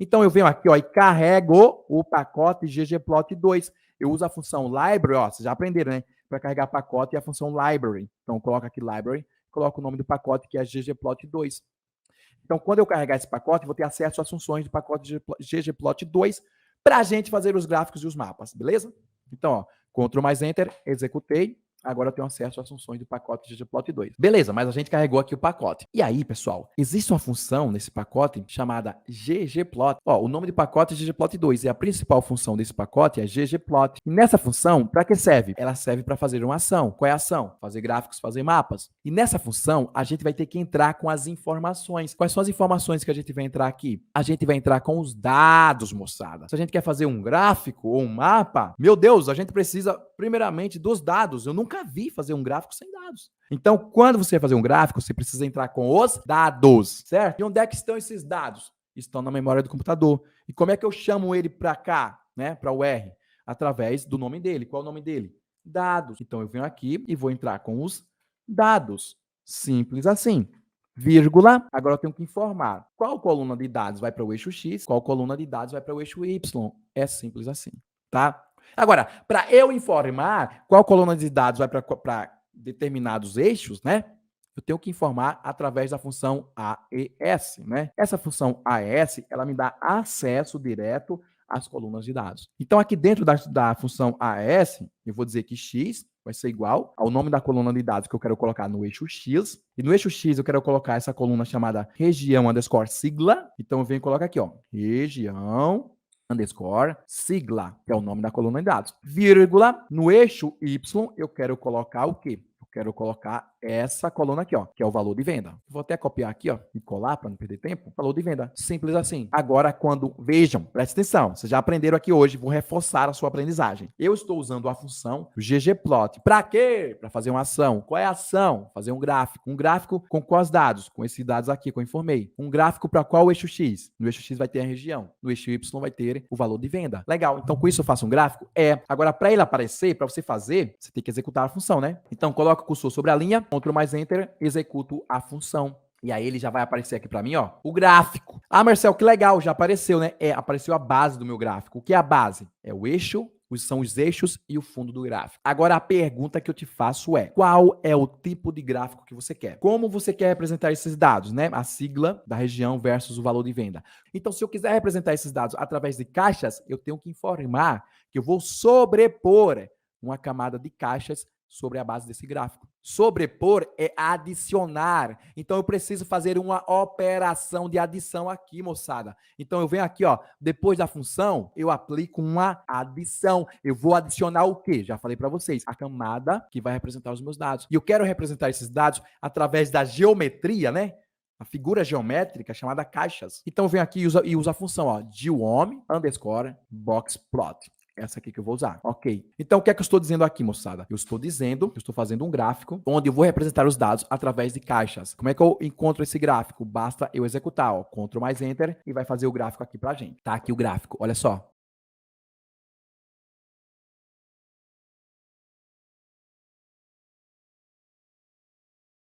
Então, eu venho aqui, ó, e carrego o pacote ggplot2. Eu uso a função library, ó, vocês já aprenderam, né? Para carregar pacote e a função library. Então, coloco aqui library, coloco o nome do pacote, que é ggplot2. Então, quando eu carregar esse pacote, vou ter acesso às funções do pacote ggplot2 para a gente fazer os gráficos e os mapas, beleza? Então, ó, Ctrl mais Enter, executei. Agora eu tenho acesso às funções do pacote ggplot2. Beleza, mas a gente carregou aqui o pacote. E aí, pessoal, existe uma função nesse pacote chamada ggplot. Ó, o nome do pacote é ggplot2 e a principal função desse pacote é ggplot. E nessa função, para que serve? Ela serve para fazer uma ação. Qual é a ação? Fazer gráficos, fazer mapas. E nessa função, a gente vai ter que entrar com as informações. Quais são as informações que a gente vai entrar aqui? A gente vai entrar com os dados, moçada. Se a gente quer fazer um gráfico ou um mapa, meu Deus, a gente precisa primeiramente dos dados. Eu nunca vi fazer um gráfico sem dados. Então, quando você vai fazer um gráfico, você precisa entrar com os dados, certo? E onde é que estão esses dados? Estão na memória do computador. E como é que eu chamo ele para cá, né? Para o R? Através do nome dele. Qual é o nome dele? Dados. Então, eu venho aqui e vou entrar com os dados. Simples assim. Vírgula. Agora eu tenho que informar qual coluna de dados vai para o eixo X, qual coluna de dados vai para o eixo Y. É simples assim, tá? Agora, para eu informar qual coluna de dados vai para determinados eixos, né? Eu tenho que informar através da função AES, né? Essa função AES, ela me dá acesso direto às colunas de dados. Então, aqui dentro da função AES, eu vou dizer que X vai ser igual ao nome da coluna de dados que eu quero colocar no eixo X. E no eixo X eu quero colocar essa coluna chamada região _ sigla. Então, eu venho e coloco aqui, ó, região _ sigla, que é o nome da coluna de dados. Vírgula, no eixo Y, eu quero colocar o quê? Eu quero colocar essa coluna aqui, ó, que é o valor de venda. Vou até copiar aqui, ó, e colar para não perder tempo. Valor de venda. Simples assim. Agora, quando... Vejam, presta atenção. Vocês já aprenderam aqui hoje, vou reforçar a sua aprendizagem. Eu estou usando a função ggplot. Para quê? Para fazer uma ação. Qual é a ação? Fazer um gráfico. Um gráfico com quais dados? Com esses dados aqui que eu informei. Um gráfico para qual eixo X? No eixo X vai ter a região. No eixo Y vai ter o valor de venda. Legal. Então, com isso eu faço um gráfico? É. Agora, para ele aparecer, para você fazer, você tem que executar a função, né? Então, coloca o cursor sobre a linha, Ctrl mais Enter, executo a função. E aí ele já vai aparecer aqui para mim, ó, o gráfico. Ah, Marcel, que legal, já apareceu, né? É, apareceu a base do meu gráfico. O que é a base? É o eixo, são os eixos e o fundo do gráfico. Agora, a pergunta que eu te faço é, qual é o tipo de gráfico que você quer? Como você quer representar esses dados, né? A sigla da região versus o valor de venda. Então, se eu quiser representar esses dados através de caixas, eu tenho que informar que eu vou sobrepor uma camada de caixas sobre a base desse gráfico. Sobrepor é adicionar. Então, eu preciso fazer uma operação de adição aqui, moçada. Então, eu venho aqui, ó, depois da função, eu aplico uma adição. Eu vou adicionar o quê? Já falei para vocês, a camada que vai representar os meus dados. E eu quero representar esses dados através da geometria, né? A figura geométrica chamada caixas. Então, eu venho aqui e uso a função, ó, geom _ boxplot. Essa aqui que eu vou usar. Ok. Então, o que é que eu estou dizendo aqui, moçada? Eu estou dizendo que eu estou fazendo um gráfico onde eu vou representar os dados através de caixas. Como é que eu encontro esse gráfico? Basta eu executar, ó, Ctrl mais Enter e vai fazer o gráfico aqui pra gente. Tá aqui o gráfico, olha só.